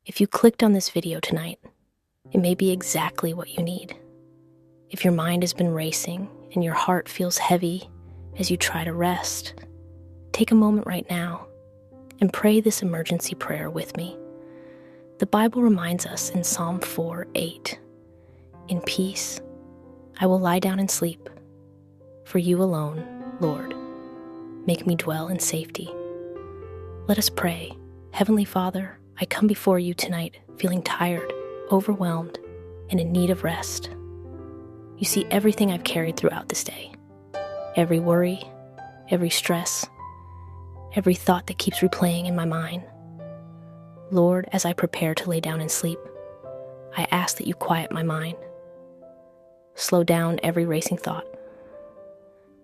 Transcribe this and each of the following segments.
If you clicked on this video tonight, it may be exactly what you need. If your mind has been racing and your heart feels heavy as you try to rest, take a moment right now and pray this emergency prayer with me. The Bible reminds us in Psalm 4:8, "In peace I will lie down and sleep, for you alone, Lord, make me dwell in safety." Let us pray. Heavenly Father, I come before you tonight feeling tired, overwhelmed, and in need of rest. You see everything I've carried throughout this day. Every worry, every stress, every thought that keeps replaying in my mind. Lord, as I prepare to lay down and sleep, I ask that you quiet my mind. Slow down every racing thought.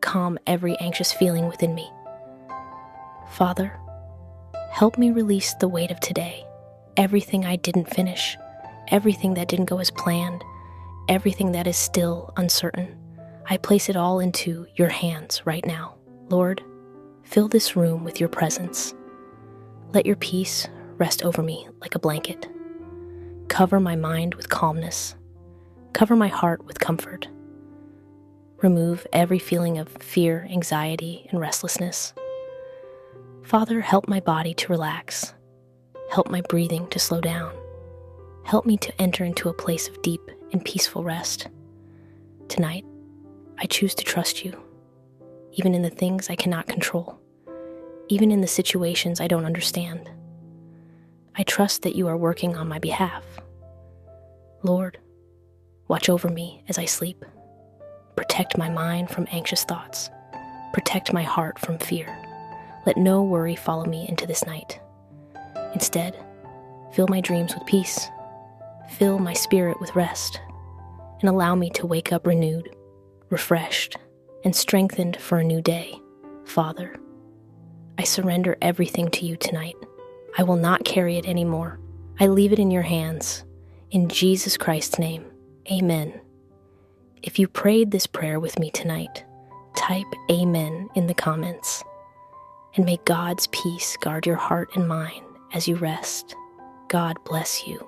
Calm every anxious feeling within me. Father, help me release the weight of today, everything I didn't finish, everything that didn't go as planned, everything that is still uncertain. I place it all into your hands right now. Lord, fill this room with your presence. Let your peace rest over me like a blanket. Cover my mind with calmness. Cover my heart with comfort. Remove every feeling of fear, anxiety, and restlessness. Father, help my body to relax. Help my breathing to slow down. Help me to enter into a place of deep and peaceful rest. Tonight, I choose to trust you, even in the things I cannot control, even in the situations I don't understand. I trust that you are working on my behalf. Lord, watch over me as I sleep. Protect my mind from anxious thoughts. Protect my heart from fear. Let no worry follow me into this night. Instead, fill my dreams with peace. Fill my spirit with rest. And allow me to wake up renewed, refreshed, and strengthened for a new day. Father, I surrender everything to you tonight. I will not carry it anymore. I leave it in your hands. In Jesus Christ's name, amen. If you prayed this prayer with me tonight, type amen in the comments. And may God's peace guard your heart and mind as you rest. God bless you.